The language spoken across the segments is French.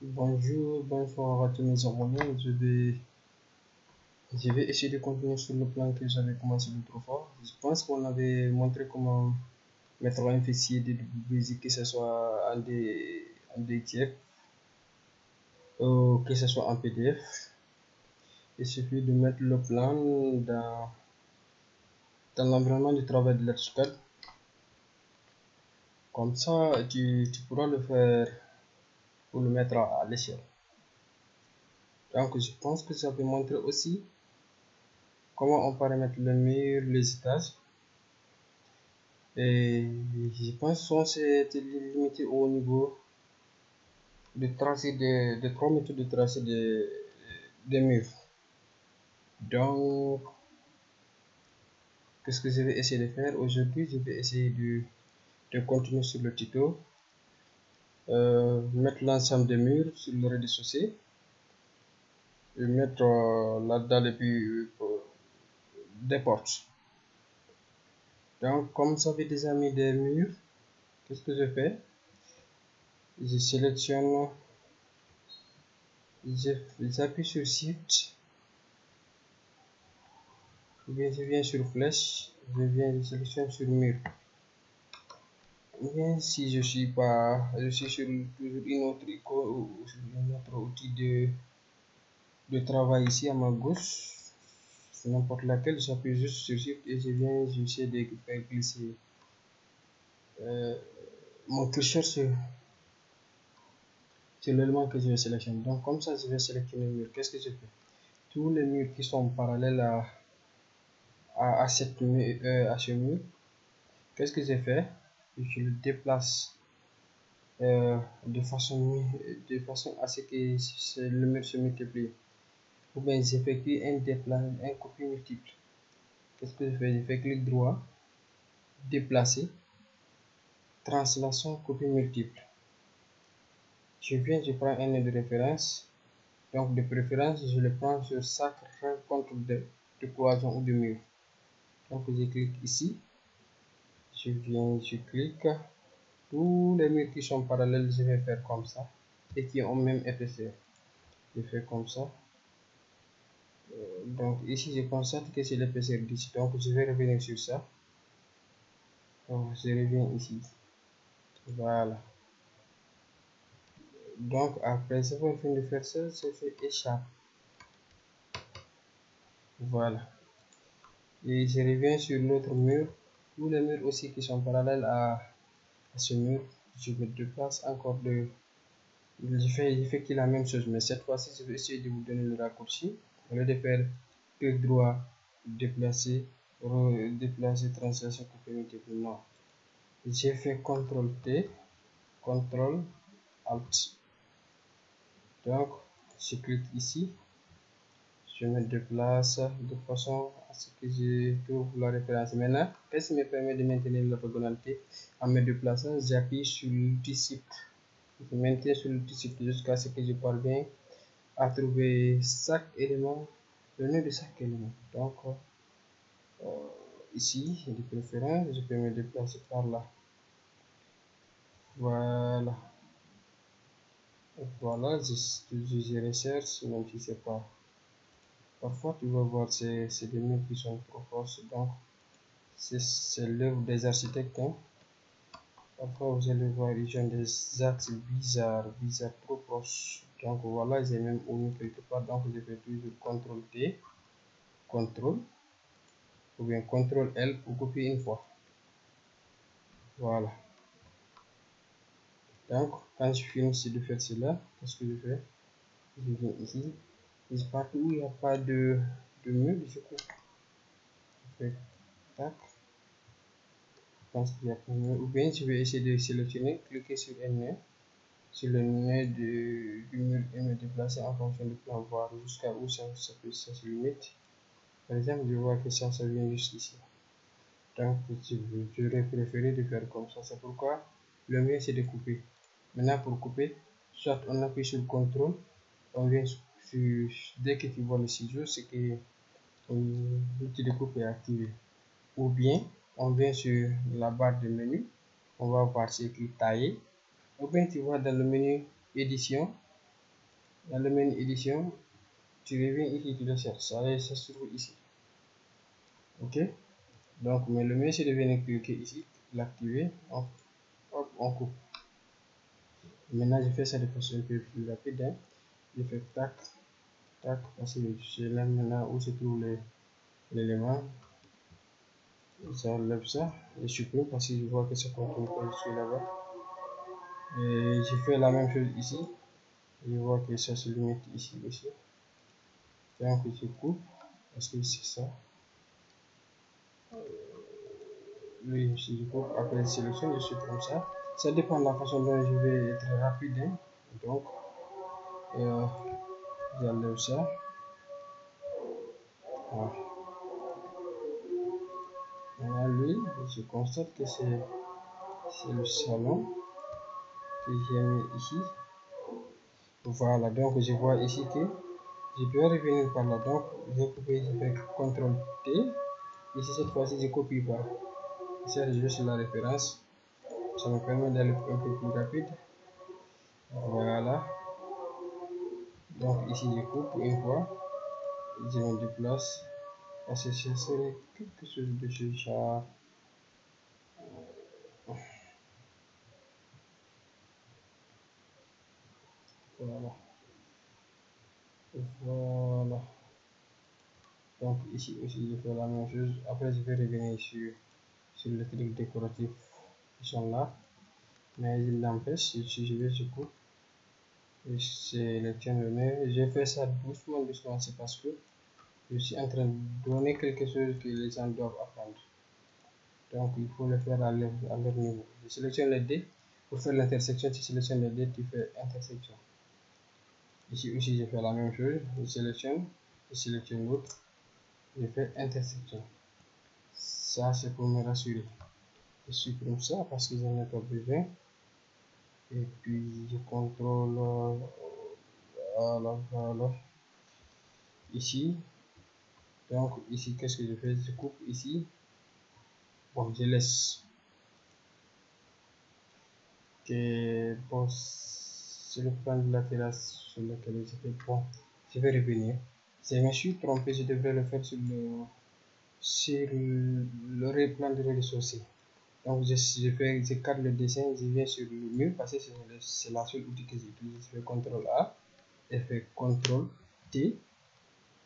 Bonjour, bonsoir à tous mes abonnés. Je vais essayer de continuer sur le plan que j'avais commencé l'autre fois. Je pense qu'on avait montré comment mettre un fichier de basique, que ce soit en DTF ou que ce soit en PDF. Il suffit de mettre le plan dans l'environnement du travail de l'AutoCAD. Comme ça, tu pourras le faire pour le mettre à l'échelle. Donc, je pense que ça peut montrer aussi comment on paramètre le mur, les étages. Et je pense que c'est limité au niveau de tracé de 3 méthodes de tracé des murs. Donc, qu'est-ce que je vais essayer de faire aujourd'hui? Je vais essayer de continuer sur le tuto, mettre l'ensemble des murs sur le rez-de-chaussée et mettre la dalle et puis des portes. Donc, comme ça fait déjà mis des murs, qu'est-ce que je fais? Je sélectionne, j'appuie sur Shift. Je viens sur flèche, je sélectionne sur mur. Bien, si je suis sur toujours une autre icône ou sur un autre outil de travail ici à ma gauche, n'importe laquelle, j'appuie juste sur Shift et j'essaie de faire glisser mon curseur sur l'élément que je vais sélectionner. Donc comme ça, je vais sélectionner le mur. Qu'est-ce que je fais? Tous les murs qui sont parallèles à ce mur, qu'est-ce que j'ai fait? Je le déplace de façon à ce que le mur se multiplie. Ou bien j'effectue un copie multiple. Qu'est-ce que je fais? Je fais clic droit, déplacer, translation, copie multiple. Je prends un nœud de référence. Donc de préférence, je le prends sur chaque rencontre de cloison ou de mur. Donc je clique ici. Je clique. Tous les murs qui sont parallèles, je vais faire comme ça. Et qui ont même épaisseur. Je fais comme ça. Donc ici, je constate que c'est l'épaisseur d'ici. Donc je vais revenir sur ça. Donc je reviens ici. Voilà. Donc après avoir fini de faire ça, je fais échappe. Voilà. Et je reviens sur l'autre mur. Tous les murs aussi qui sont parallèles à ce mur. Je me déplace encore je fais la même chose, mais cette fois-ci, je vais essayer de vous donner le raccourci. Au lieu de faire clic droit, déplacer, déplacer, translation, couper, multiple. Non. J'ai fait CTRL T, CTRL Alt. Donc, je clique ici. Je me déplace de façon à ce que je trouve la référence. Maintenant, qu'est-ce qui me permet de maintenir l'orthogonalité? En me déplaçant, j'appuie sur l'outil Shift. Je maintiens sur l'outil Shift jusqu'à ce que je parvienne à trouver chaque élément, le nom de chaque élément. Donc, ici, de préférence, je peux me déplacer par là. Voilà. Voilà, je recherche, même si c'est pas. Parfois, tu vas voir, c'est des mots qui sont trop proches. Donc, c'est l'œuvre des architectes. Hein. Parfois, vous allez voir, ils ont des axes bizarres, trop proches. Donc, voilà, j'ai même omis quelque part. Donc, je fais toujours CTRL T, CTRL, ou bien CTRL L pour copier une fois. Voilà. Donc, quand je finis de faire cela, qu'est-ce que je fais? Je viens ici. Et partout où il n'y a pas de mur, je coupe. Je fais tac. Pense qu'il y a pas de mur. Ou bien je vais essayer de sélectionner, cliquer sur un nœud, sur le nœud du mur et me déplacer en fonction du plan, voir jusqu'à où ça se limite. Par exemple, je vois que ça vient jusqu'ici. Donc, j'aurais préféré de faire comme ça. C'est pourquoi le mieux c'est de couper. Maintenant, pour couper, soit on appuie sur CTRL, on vient dès que tu vois le ciseau, c'est que l'outil de coupe est activé. Ou bien, on vient sur la barre de menu, on va voir ce qui est taillé. Ou bien, tu vois dans le menu édition, Dans le menu édition, tu reviens ici, tu le cherches, ça se trouve ici. Ok, donc mais le mieux c'est de venir cliquer ici, l'activer, hop, on coupe. Maintenant je fais ça de façon un peu plus rapide, hein. Je fais tac, tac, parce que je là maintenant où se trouve l'élément. J'enlève ça, je supprime parce que je vois que ça continue quand je suis là-bas. Et je fais la même chose ici, je vois que ça se limite ici aussi. Donc je coupe parce que c'est ça. Oui, si je coupe, après je sélectionne, je supprime ça. Ça dépend de la façon dont je vais être rapide, hein. Donc j'enlève ça. Voilà. Maintenant lui, je constate que c'est le salon que j'ai mis ici. Voilà, donc je vois ici que je peux revenir par là. Donc je coupe, je fais CTRL T. Ici cette fois-ci je copie pas. C'est juste la référence. Ça me permet d'aller un peu plus rapide. Voilà. Donc ici je coupe une fois. Je me déplace. Parce que ce serait quelque chose de ce genre. Voilà. Voilà. Donc ici aussi je fais la même chose. Après je vais revenir sur le truc décoratif qui sont là. Mais il n'empêche, si je vais, je coupe. Et je sélectionne le nez. Je fais ça doucement, doucement. C'est parce que je suis en train de donner quelque chose que les gens doivent apprendre. Donc il faut le faire à leur niveau. Je sélectionne le dé. Pour faire l'intersection, tu sélectionnes le dé, tu fais intersection. Ici aussi, je fais la même chose. Je sélectionne l'autre. Je fais intersection. Ça, c'est pour me rassurer. Je supprime ça parce que je n'en ai pas besoin. Et puis, je contrôle. Voilà. Ici. Donc, ici, qu'est-ce que je fais? Je coupe ici. Bon, je laisse. Que bon, c'est le plan de la terrasse sur lequel je fais. Bon, je vais revenir. Je me suis trompé, je devrais le faire sur le plan de rez-de-chaussée. Donc je cadre le dessin, je viens sur le mur parce que c'est la seule outil que j'utilise. Je fais CTRL A et fais CTRL T.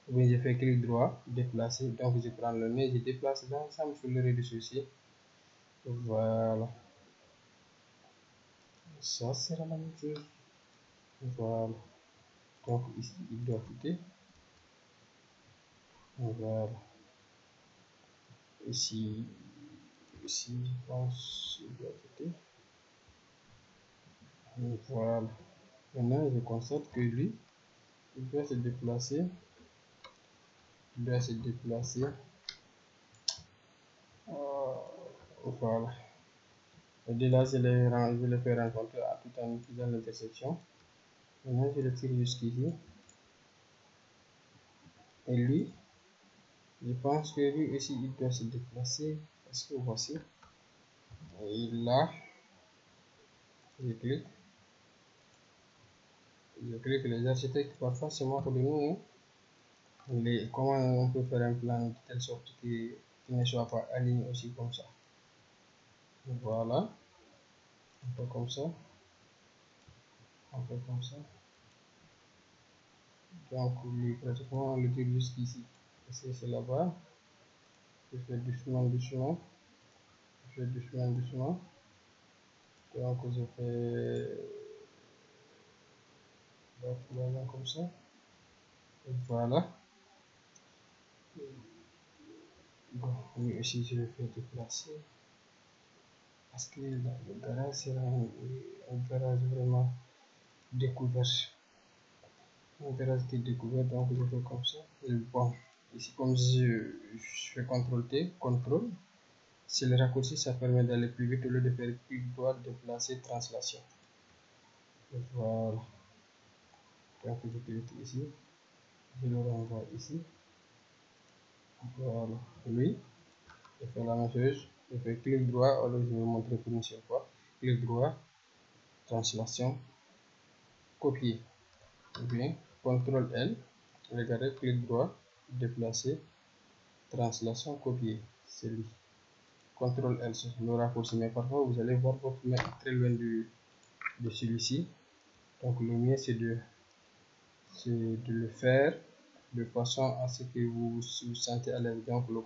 Ou bien je fais clic droit, déplacer. Donc je prends le nez, je déplace l'ensemble sur le rez-de-chaussée. Voilà. Ça sera la même chose. Voilà. Donc ici il doit quitter. Voilà. Ici, je pense qu'il doit quitter. Voilà. Maintenant je constate que lui, il doit se déplacer. Voilà. Et de là, je le fais rencontrer à tout en utilisant l'intersection. Maintenant, je le tire jusqu'ici. Et lui, je pense que lui aussi, il doit se déplacer. Parce que voici. Et là, je clique. Les architectes, parfois, se moquent de nous. Comment on peut faire un plan de telle sorte qu'il ne soit pas aligné aussi comme ça. Voilà. Un peu comme ça. Donc, lui, pratiquement, on le tire jusqu'ici. Parce que c'est là-bas. Je fais doucement. Donc, je fais comme ça. Et voilà. Bon, lui aussi, je le fais déplacer. Parce que le garage, c'est un garage vraiment découvert. Un garage qui est découvert, donc je fais comme ça. Et bon, ici, comme je fais CTRL T, CTRL. Si le raccourci, ça permet d'aller plus vite au lieu de faire clic droit, déplacer, translation. Et voilà. Donc je clique ici, je le renvoie ici. Voilà. Lui, je fais la même chose. Je fais clic droit, alors je vais vous montrer pour une seule fois. Clic droit, translation, copier. ou bien CTRL L, regardez, clic droit, déplacer, translation, copier, c'est lui. CTRL L, c'est le raccourci, mais parfois vous allez voir votre main très loin de celui-ci. Donc le mieux c'est de le faire de façon à ce que vous vous sentez à l'aise. Donc le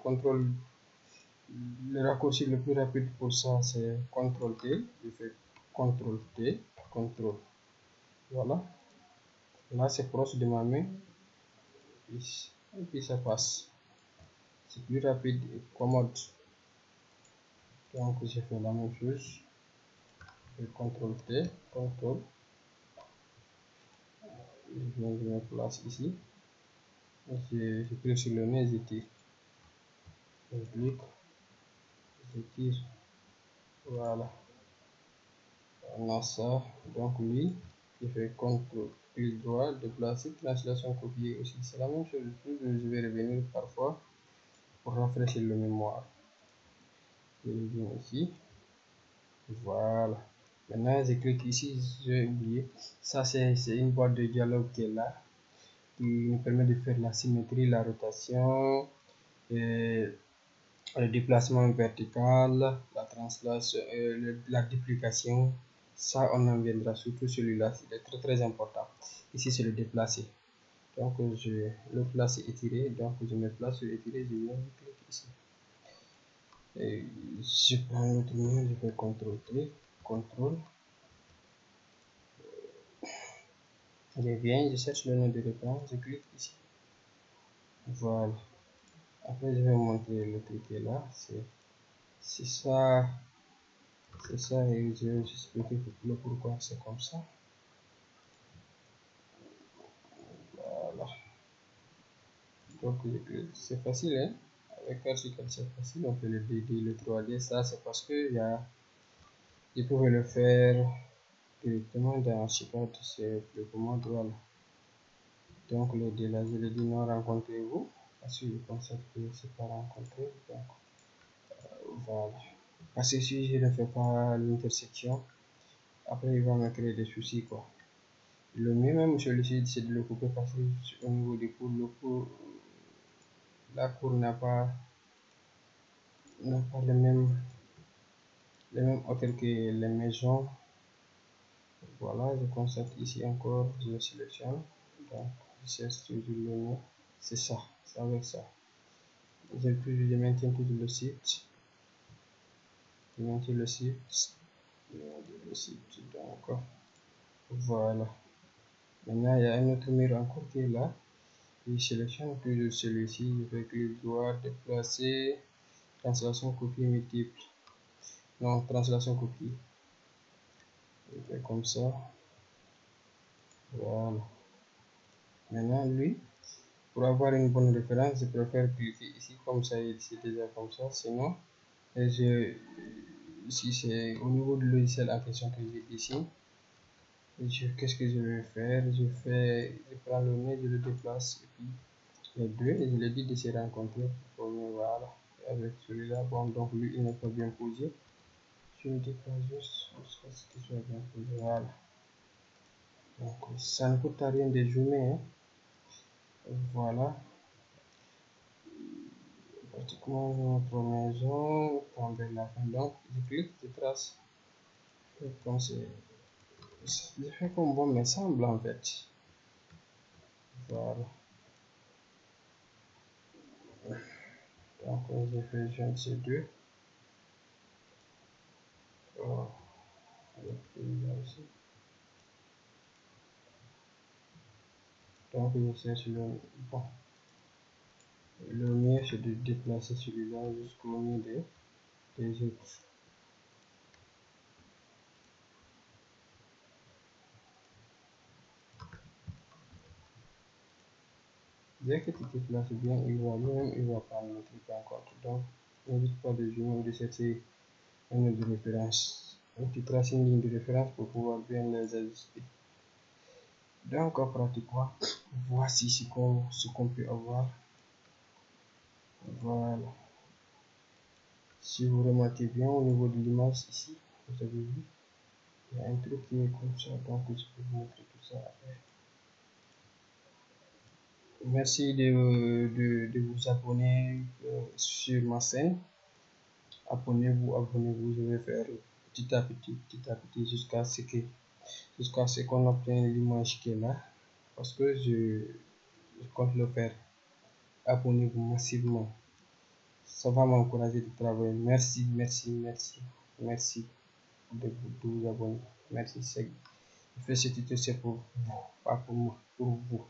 raccourci le plus rapide pour ça c'est CTRL T. Je fais CTRL T, CTRL. Voilà. Là c'est proche de ma main. Et puis ça passe. C'est plus rapide et commode. Donc j'ai fait la même chose. Je fais CTRL T, CTRL. Je viens de me place ici. Je clique sur le nez, je tire. Je clique, je tire. Voilà. On a ça. Donc lui, je fais CTRL, clic droit, déplacer, translation, copier aussi. C'est la même chose. Je vais revenir parfois pour rafraîchir le mémoire. Je reviens ici. Voilà. Maintenant, je clique ici, j'ai oublié. Ça, c'est une boîte de dialogue qui est là, qui nous permet de faire la symétrie, la rotation, et le déplacement vertical, la translation, la duplication. Ça, on en viendra, surtout celui-là, c'est très important. Ici, c'est le déplacer. Donc, le place étiré, donc je me place sur étiré, je viens, je clique ici. Et je prends l'autre mur, je fais CTRL-T, CTRL. Je viens, je cherche le nom de référence, je clique ici. Voilà. Après, je vais montrer le truc qui est là. C'est ça. C'est ça, et je vais expliquer le pourquoi c'est comme ça. Voilà. Donc, c'est facile, hein. Avec Archicad, c'est facile. On fait le 2D, le 3D. Ça, c'est parce que je pouvais le faire directement dans Archicad. C'est le commande, voilà. Donc, le D là, je l'ai dit non, rencontrez-vous. Parce que je constate que c'est pas rencontré. Donc, voilà. Parce que si je ne fais pas l'intersection, après il va me créer des soucis, quoi. Le mieux même celui-ci, c'est de le couper parce que au niveau des cours, la cour n'a pas les mêmes hauteur que les maisons. Voilà, je constate ici encore, je sélectionne, donc je cherche toujours le nom, c'est ça, c'est avec ça. Je maintiens toujours le site, je maintiens le site, donc voilà. Maintenant il y a un autre mur encore qui est là. Je sélectionne toujours celui-ci, je fais clic droit, déplacer, translation copie multiple. Non, translation copie. Je fais comme ça. Voilà. Maintenant, lui, pour avoir une bonne référence, je préfère cliquer ici comme ça, c'est déjà comme ça. Sinon, si c'est au niveau du logiciel en question que j'ai ici, qu'est-ce que je vais faire? Je prends le nez, je le déplace, et puis les deux, et je les dis de se rencontrer. Voilà. Et avec celui-là, bon, donc lui, il n'est pas bien posé. Je le déplace juste jusqu'à ce qu'il soit bien posé. Voilà. Donc, ça ne coûte rien de zoomer, hein. Voilà. Pratiquement notre maison tombe la fin. Donc, je clique, je trace. Comme c'est. Je fais comme bon me semble en fait. Voilà. Donc, je fais joindre ces deux. Oh, aussi. Donc, je cherche le. Bon. Le mieux, c'est de déplacer celui-là jusqu'au milieu des autres. Dès que tu te places bien, il va prendre le truc en compte. Donc, n'hésite pas de zoomer ou de chercher une ligne de référence. Donc, tu traces une ligne de référence pour pouvoir bien les ajuster. Donc, pratiquement, voici ce qu'on peut avoir. Voilà. Si vous remarquez bien au niveau de l'image ici, vous avez vu, il y a un truc qui est comme ça. Donc, je peux vous montrer tout ça après. Merci de vous abonner sur ma chaîne. Abonnez-vous, je vais faire petit à petit jusqu'à ce qu'on obtienne l'image qui est là, parce que je compte le faire. Abonnez-vous massivement, ça va m'encourager de travailler. Merci de vous abonner. Merci, je fais ce tuto, c'est pour vous, pas pour moi, pour vous.